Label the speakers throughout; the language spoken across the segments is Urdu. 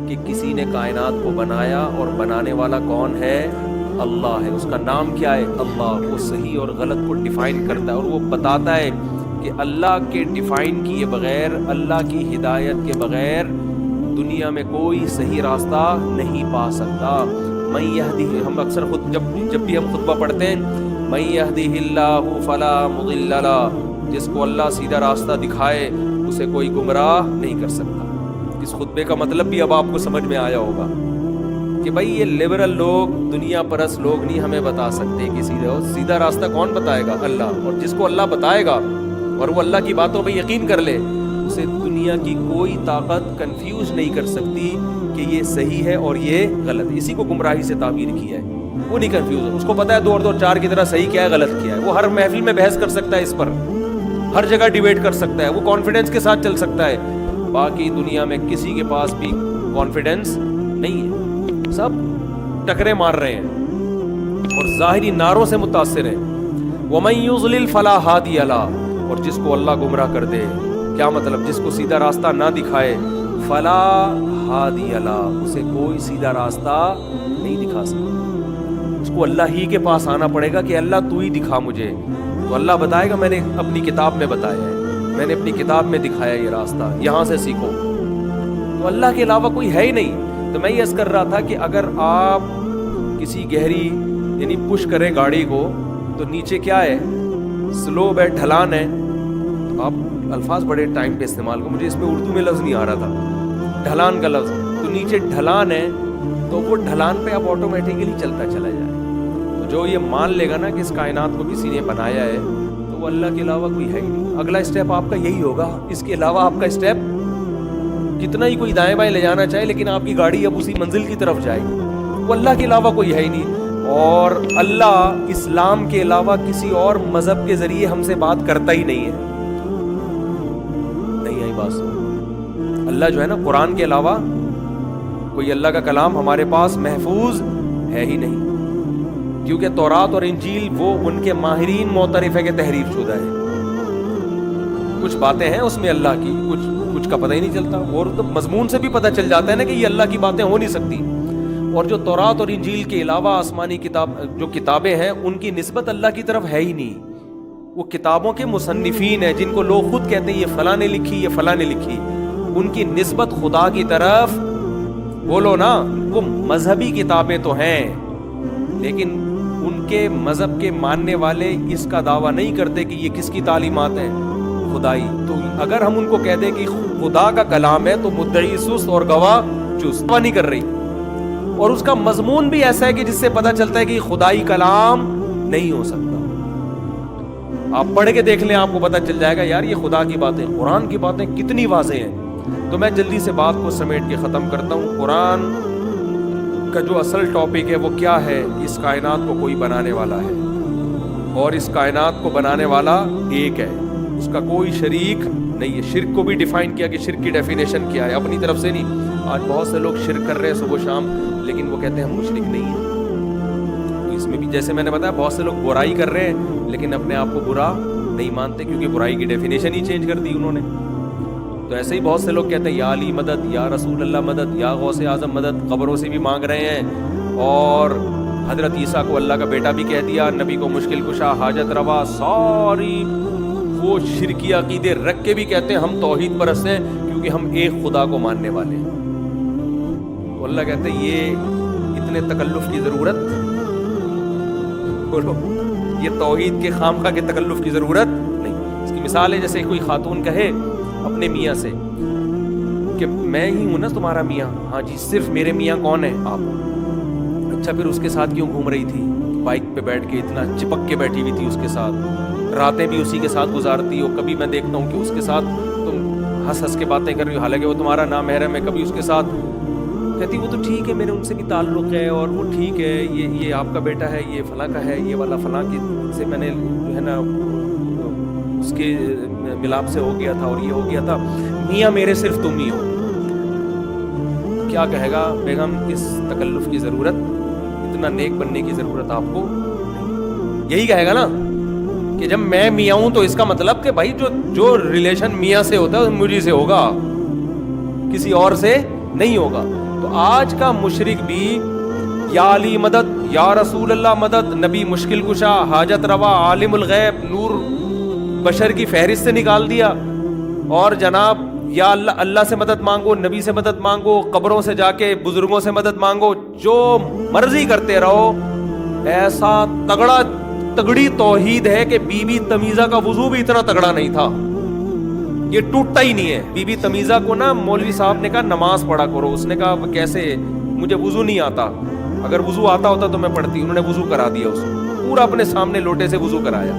Speaker 1: کہ کسی نے کائنات کو بنایا اور بنانے والا کون ہے؟ اللہ ہے. اس کا نام کیا ہے؟ اللہ. وہ صحیح اور غلط کو ڈیفائن کرتا ہے اور وہ بتاتا ہے کہ اللہ کے ڈیفائن کیے بغیر، اللہ کی ہدایت کے بغیر دنیا میں کوئی صحیح راستہ نہیں پا سکتا. من یہدہ، ہم اکثر خود جب بھی ہم خطبہ پڑھتے ہیں، من یہدہ اللہ فلا مضل لہ، جس کو اللہ سیدھا راستہ دکھائے اسے کوئی گمراہ نہیں کر سکتا. اس خطبے کا مطلب بھی اب آپ کو سمجھ میں آیا ہوگا کہ بھائی یہ لبرل لوگ، دنیا پرست لوگ نہیں ہمیں بتا سکتے کہ سیدھا راستہ کون بتائے گا؟ اللہ. اور جس کو اللہ بتائے گا اور وہ اللہ کی باتوں پہ یقین کر لے، اسے دنیا کی کوئی طاقت کنفیوز نہیں کر سکتی کہ یہ صحیح ہے اور یہ غلط. اسی کو گمراہی سے تعبیر کیا ہے. وہ نہیں کنفیوز، اس کو پتا ہے 2 اور 2 4 کی طرح صحیح کیا ہے غلط کیا ہے. وہ ہر محفل میں بحث کر سکتا ہے، اس پر ہر جگہ ڈیبیٹ کر سکتا ہے، وہ کانفیڈنس کے ساتھ چل سکتا ہے. باقی دنیا میں کسی کے پاس بھی کانفیڈنس نہیں ہے، سب ٹکرے مار رہے ہیں اور ظاہری نعروں سے متاثر ہیں. وَمَن يُضْلِلْ فَلَا هَادِيَ لَهُ، اور جس کو اللہ گمراہ کر دے، کیا مطلب؟ جس کو سیدھا راستہ نہ دکھائے، فَلَا هَادِيَ لَهُ، اسے کوئی سیدھا راستہ نہیں دکھا سکتا. اس کو اللہ ہی کے پاس آنا پڑے گا کہ اللہ تو ہی دکھا مجھے. تو اللہ بتائے گا میں نے اپنی کتاب میں بتایا ہے، میں نے اپنی کتاب میں دکھایا یہ راستہ، یہاں سے سیکھو. تو اللہ کے علاوہ کوئی ہے ہی نہیں. تو میں یہ عرض کر رہا تھا کہ اگر آپ کسی گہری یعنی پش کریں گاڑی کو تو نیچے کیا ہے؟ سلوب ہے، ڈھلان ہے. تو آپ الفاظ بڑے ٹائم پہ استعمال کرو، مجھے اس میں اردو میں لفظ نہیں آ رہا تھا، ڈھلان کا لفظ. تو نیچے ڈھلان ہے تو وہ ڈھلان پہ آپ آٹومیٹیکلی چلتا چلا جائے. تو جو یہ مان لے گا نا کہ اس کائنات کو کسی نے بنایا ہے تو وہ اللہ کے علاوہ کوئی ہے ہی نہیں. اگلا اسٹیپ آپ کا یہی ہوگا. اس کے علاوہ آپ کا اسٹیپ کتنا ہی کوئی دائیں بائیں لے جانا چاہے، لیکن آپ کی گاڑی اب اسی منزل کی طرف جائے گی. وہ اللہ کے علاوہ کوئی ہے ہی نہیں. اور اللہ اسلام کے علاوہ کسی اور مذہب کے ذریعے ہم سے بات کرتا ہی نہیں ہے. نہیں آئی بات؟ اللہ جو ہے نا، قرآن کے علاوہ کوئی اللہ کا کلام ہمارے پاس محفوظ ہے ہی نہیں، کیونکہ تورات اور انجیل وہ ان کے ماہرین معترف ہے کہ تحریف شدہ ہے. کچھ باتیں ہیں اس میں اللہ کی، کچھ کا پتہ ہی نہیں چلتا. اور تو مضمون سے بھی پتہ چل جاتا ہے نا کہ یہ اللہ کی باتیں ہو نہیں سکتی. اور جو تورات اور انجیل کے علاوہ آسمانی جو کتابیں ہیں ان کی نسبت اللہ کی طرف ہے ہی نہیں. وہ کتابوں کے مصنفین ہیں جن کو لوگ خود کہتے ہیں یہ فلاں نے لکھی، یہ فلاں نے لکھی. ان کی نسبت خدا کی طرف بولو نا. وہ مذہبی کتابیں تو ہیں لیکن ان کے مذہب کے ماننے والے اس کا دعویٰ نہیں کرتے کہ یہ کس کی تعلیمات ہیں؟ خدائی. تو اگر ہم ان کو کہہ دیں کہ خدا کا کلام ہے تو مدعی سست اور گواہ چست نہیں کر رہی. اور اس کا مضمون بھی ایسا ہے کہ جس سے پتہ چلتا ہے کہ خدائی کلام نہیں ہو سکتا. آپ پڑھ کے دیکھ لیں، آپ کو پتہ چل جائے گا یار یہ خدا کی باتیں، قرآن کی باتیں کتنی واضح ہیں. تو میں جلدی سے بات کو سمیٹ کے ختم کرتا ہوں. قرآن کا جو اصل ٹاپک ہے وہ کیا ہے؟ اس کائنات کو کوئی بنانے والا ہے اور اس کائنات کو بنانے والا ایک ہے، اس کا کوئی شریک نہیں ہے. شرک کو بھی ڈیفائن کیا کہ شرک کی ڈیفینیشن کیا ہے، اپنی طرف سے نہیں. آج بہت سے لوگ شرک کر رہے ہیں صبح شام، لیکن وہ کہتے ہیں ہم مشرک نہیں ہیں. تو اس میں بھی جیسے میں نے بتایا بہت سے لوگ برائی کر رہے ہیں لیکن اپنے آپ کو برا نہیں مانتے، کیونکہ برائی کی ڈیفینیشن ہی چینج کر دی انہوں نے. تو ایسے ہی بہت سے لوگ کہتے ہیں یا علی مدد، یا رسول اللہ مدد، یا غوث اعظم مدد. قبروں سے بھی مانگ رہے ہیں اور حضرت عیسیٰ کو اللہ کا بیٹا بھی کہہ دیا، نبی کو مشکل کشا، حاجت روا، ساری وہ شرکی عقیدے رکھ کے بھی کہتے ہیں ہم توحید پرست ہیں کیونکہ ہم ایک خدا کو ماننے والے ہیں. تو اللہ کہتے ہیں یہ اتنے تکلف کی ضرورت، بولو یہ توحید کے خامخواہ کے تکلف کی ضرورت نہیں. اس کی مثال ہے جیسے کوئی خاتون کہے اپنے میاں سے کہ میں ہی ہوں نا تمہارا میاں. ہاں جی، صرف میرے میاں کون ہیں؟ آپ. اچھا پھر اس کے ساتھ کیوں گھوم رہی تھی؟ بائک پہ بیٹھ کے اتنا چپک کے بیٹھی ہوئی تھی اس کے ساتھ، راتیں بھی اسی کے ساتھ گزارتی ہو. کبھی میں دیکھتا ہوں کہ اس کے ساتھ تم ہنس ہنس کے باتیں کر رہی ہو حالانکہ وہ تمہارا نامحرم ہے. کبھی اس کے ساتھ کہتی وہ تو ٹھیک ہے، میرے ان سے بھی تعلق ہے اور وہ ٹھیک ہے، یہ آپ کا بیٹا ہے، یہ فلاں کا ہے، یہ والا فلاں کی سے میں نے جو ہے نا اس کے ملاپ سے ہو گیا تھا اور یہ ہو گیا تھا. میاں میرے صرف تم ہی ہو. کیا کہے گا بیگم؟ اس تکلف کی ضرورت، اتنا نیک بننے کی ضرورت آپ کو نہیں. یہی کہے گا نا کہ جب میں میاں ہوں تو اس کا مطلب کہ بھائی جو ریلیشن میاں سے ہوتا ہے مجھے سے ہوگا، کسی اور سے نہیں ہوگا. تو آج کا مشرک بھی یا علی مدد، یا رسول اللہ مدد، نبی مشکل کشا، حاجت روا، عالم الغیب، نور بشر کی فہرست سے نکال دیا، اور جناب یا اللہ سے مدد مانگو، نبی سے مدد مانگو، قبروں سے جا کے بزرگوں سے مدد مانگو، جو مرضی کرتے رہو. ایسا تگڑی توحید ہے کہ بی بی تمیزہ کا وضو بھی اتنا تگڑا نہیں تھا، یہ ٹوٹتا ہی نہیں ہے. بی بی تمیزہ کو نا مولوی صاحب نے کہا نماز پڑھا کرو، اس نے کہا کیسے، مجھے وضو نہیں آتا، اگر وضو آتا ہوتا تو میں پڑھتی. انہوں نے وضو کرا دیا، اس کو پورا اپنے سامنے لوٹے سے وضو کرایا.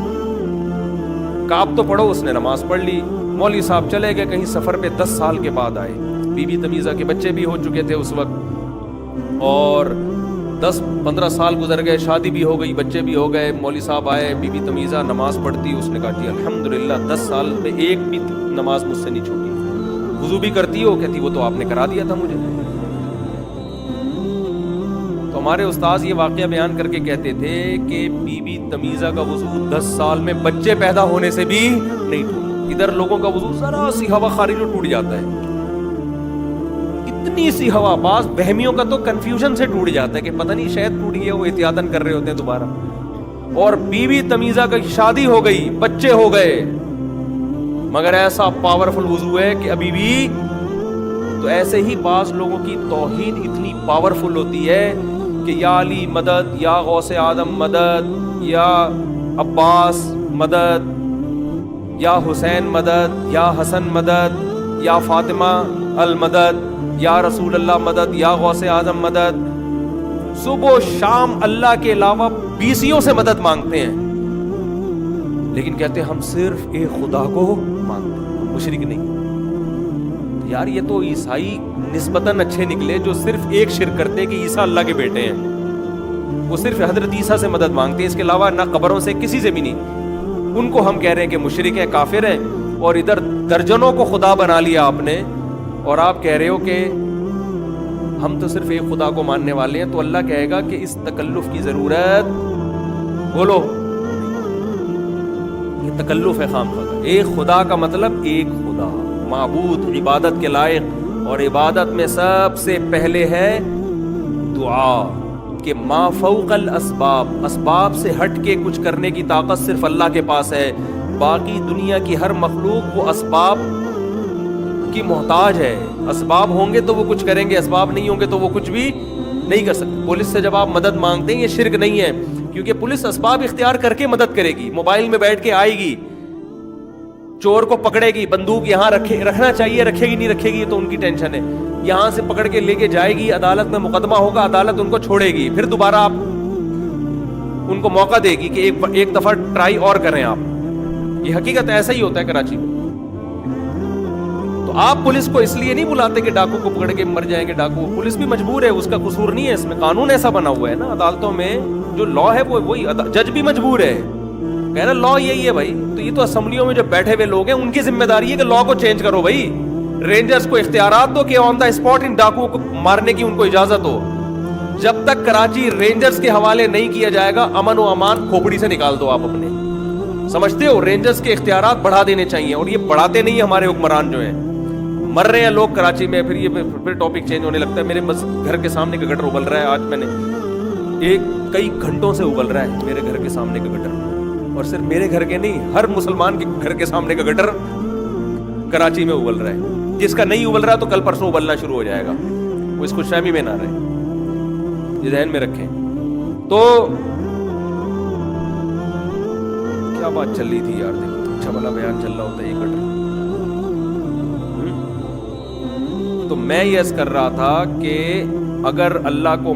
Speaker 1: کہا اب تو پڑھو، اس نے نماز پڑھ لی. مولوی صاحب چلے گئے کہیں سفر پہ، 10 سال کے بعد آئے. بی بی تمیزہ کے بچے بھی ہو چکے تھے اس وقت، اور 10-15 سال گزر گئے، شادی بھی ہو گئی، بچے بھی ہو گئے. مولوی صاحب آئے، بی بی تمیزہ نماز پڑھتی. اس نے کہا جی الحمدللہ 10 سال میں ایک بھی نماز مجھ سے نہیں چھوٹی. وضو بھی کرتی ہو؟ کہتی وہ تو آپ نے کرا دیا تھا مجھے. تو ہمارے استاذ یہ واقعہ بیان کر کے کہتے تھے کہ بی بی تمیزہ کا وضو 10 سال میں بچے پیدا ہونے سے بھی نہیں ٹوٹا. ادھر لوگوں کا وضو ذرا سی ہوا خارج ہو ٹوٹ جاتا ہے، اتنی سی ہوا. بعض وہمیوں کا تو کنفیوژن سے ٹوٹ جاتا ہے کہ پتہ نہیں شاید ٹوٹ گیا، وہ احتیاطاً کر رہے ہوتے ہیں دوبارہ. اور بی بی تمیزہ کی شادی ہو گئی، بچے ہو گئے، مگر ایسا پاورفل وضو ہے کہ ابھی بھی. تو ایسے ہی بعض لوگوں کی توحید اتنی پاورفل ہوتی ہے کہ یا علی مدد، یا غوث اعظم مدد، یا عباس مدد، یا حسین مدد، یا حسن مدد، یا فاطمہ المدد، یا رسول اللہ مدد، یا غوث اعظم مدد. صبح و شام اللہ کے علاوہ بیسیوں سے مدد مانگتے ہیں، لیکن کہتے ہیں ہم صرف ایک خدا کو مانگتے ہیں، مشرک نہیں. یار یہ تو عیسائی نسبتاً اچھے نکلے جو صرف ایک شرک کرتے ہیں کہ عیسیٰ اللہ کے بیٹے ہیں. وہ صرف حضرت عیسیٰ سے مدد مانگتے ہیں، اس کے علاوہ نہ قبروں سے، کسی سے بھی نہیں. ان کو ہم کہہ رہے ہیں کہ مشرک ہیں، کافر ہیں، اور ادھر درجنوں کو خدا بنا لیا آپ نے، اور آپ کہہ رہے ہو کہ ہم تو صرف ایک خدا کو ماننے والے ہیں. تو اللہ کہے گا کہ اس تکلف کی ضرورت، بولو، یہ تکلف ہے خام خواہ. ایک خدا کا مطلب ایک خدا، معبود، عبادت کے لائق، اور عبادت میں سب سے پہلے ہے دعا، کہ ما فوق الاسباب، اسباب سے ہٹ کے کچھ کرنے کی طاقت صرف اللہ کے پاس ہے. باقی دنیا کی ہر مخلوق وہ اسباب کی محتاج ہے. اسباب ہوں گے تو وہ کچھ کریں گے، اسباب نہیں ہوں گے تو وہ کچھ بھی نہیں کر سکتے. پولیس سے جب آپ مدد مانگتے ہیں یہ شرک نہیں ہے، کیونکہ پولیس اسباب اختیار کر کے مدد کرے گی. موبائل میں بیٹھ کے آئے گی، چور کو پکڑے گی، بندوق یہاں رکھنا چاہیے، رکھے گی نہیں رکھے گی تو ان کی ٹینشن ہے. یہاں سے پکڑ کے لے کے جائے گی، عدالت میں مقدمہ ہوگا، عدالت ان کو چھوڑے گی، پھر دوبارہ آپ ان کو موقع دے گی کہ ایک دفعہ ٹرائی اور کریں آپ. یہ حقیقت ایسا ہی ہوتا ہے کراچی میں. تو آپ پولیس کو اس لیے نہیں بلاتے کہ ڈاکو کو پکڑ کے مر جائیں گے ڈاکو. پولیس بھی مجبور ہے، اس کا قصور نہیں ہے اس میں، قانون ایسا بنا ہوا ہے نا عدالتوں میں، جو لا ہے وہی جج بھی مجبور ہے. کہہ رہا لا یہی ہے بھائی. تو یہ تو اسمبلیوں میں جو بیٹھے ہوئے لوگ ہیں ان کی ذمہ داری ہے کہ لا کو چینج کرو بھائی. رینجرز کو اختیارات دو کہ آن دا اسپاٹ ان ڈاکوؤں کو مارنے کی ان کو اجازت ہو. جب تک کراچی رینجرز کے حوالے نہیں کیا جائے گا، امن و امان کھوپڑی سے نکال دو آپ اپنے. سمجھتے ہو رینجرز کے اختیارات بڑھا دینے چاہیے، اور یہ بڑھاتے نہیں ہمارے حکمران جو ہیں. مر رہے ہیں لوگ کراچی میں، پھر ٹاپک چینج ہونے لگتا ہے. میرے گھر کے سامنے کا گٹر ابل رہا ہے، آج میں نے کئی گھنٹوں سے ابل رہا ہے میرے گھر کے سامنے کا گٹر. اور صرف میرے گھر کے نہیں، ہر مسلمان کے گھر کے سامنے کا گٹر کراچی میں ابل رہا ہے. جس کا نہیں ابل رہا تو کل پرسوں ابلنا شروع ہو جائے گا. وہ اس کو شامی میں نہ رہے، یہ ذہن میں رکھیں. تو کیا بات چل رہی تھی یار؟ دیکھو اچھا بھلا بیان چل رہا ہوتا ہے یہ گٹر. تو میں یہ عرض کر رہا تھا کہ اگر اللہ کو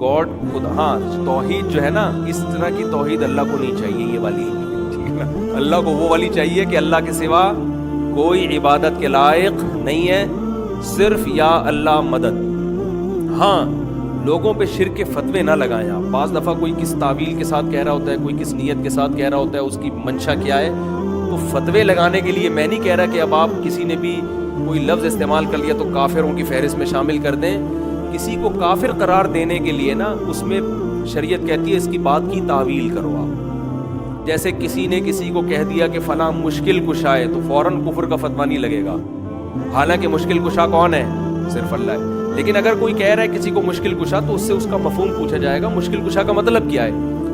Speaker 1: گاڈ خدا، ہاں توحید جو ہے نا، اس طرح کی توحید اللہ کو نہیں چاہیے، یہ والی، ٹھیک ہے نا. اللہ کو وہ والی چاہیے کہ اللہ کے سوا کوئی عبادت کے لائق نہیں ہے، صرف یا اللہ مدد. ہاں لوگوں پہ شرک کے فتوے نہ لگائیں آپ. بعض دفعہ کوئی کس تعویل کے ساتھ کہہ رہا ہوتا ہے، کوئی کس نیت کے ساتھ کہہ رہا ہوتا ہے، اس کی منشا کیا ہے. تو فتوے لگانے کے لیے میں نہیں کہہ رہا کہ اب آپ کسی نے بھی کوئی لفظ استعمال کر لیا تو کافروں کی فہرست میں شامل کر دیں. کسی کو کافر قرار دینے کے لیے نا، اس میں شریعت کہتی ہے اس کی بات کی تعویل کرو آپ. جیسے کسی نے کسی کو کہہ دیا کہ فلاں مشکل کشا ہے تو فوراً کفر کا فتویٰ نہیں لگے گا، حالانکہ مشکل کشا کون ہے؟ صرف اللہ ہے. لیکن اگر کوئی کہہ رہا ہے کسی کو مشکل کشا تو اس سے اس کا مفہوم پوچھا جائے گا مشکل کشا کا مطلب کیا ہے.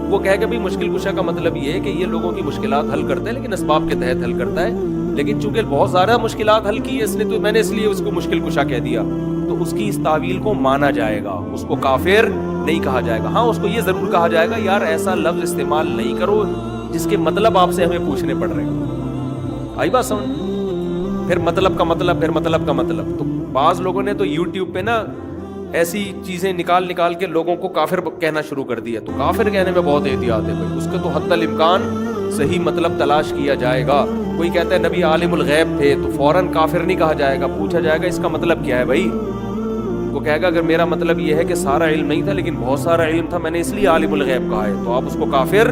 Speaker 1: وہ کہے گا بھائی مشکل کشا کا مطلب یہ ہے کہ یہ لوگوں کی مشکلات حل کرتا ہے لیکن اسباب کے تحت حل کرتا ہے, لیکن چونکہ بہت زیادہ مشکلات حل کی ہے اس نے تو میں نے اس لیے اس کو مشکل کشا کہہ دیا, تو اس کی اس تعویل کو مانا جائے گا, اس کو کافر نہیں کہا جائے گا. ہاں اس کو یہ ضرور کہا جائے گا یار ایسا لفظ استعمال نہیں کرو جس کے مطلب آپ سے ہمیں پوچھنے پڑ رہے ہیں. آئی بات سمجھ؟ پھر مطلب کا مطلب, پھر مطلب کا مطلب. تو بعض لوگوں نے تو یوٹیوب پہ نا ایسی چیزیں نکال کے لوگوں کو کافر کہنا شروع کر دیا. تو کافر کہنے میں بہت احتیاط ہے بھائی, اس کا تو حتی الامکان صحیح مطلب تلاش کیا جائے گا. کوئی کہتا ہے نبی عالم الغیب تھے تو فوراً کافر نہیں کہا جائے گا, پوچھا جائے گا اس کا مطلب کیا ہے بھائی. وہ کہے گا اگر میرا مطلب یہ ہے کہ سارا علم نہیں تھا لیکن بہت سارا علم تھا میں نے اس لیے عالم الغیب کہا ہے, تو آپ اس کو کافر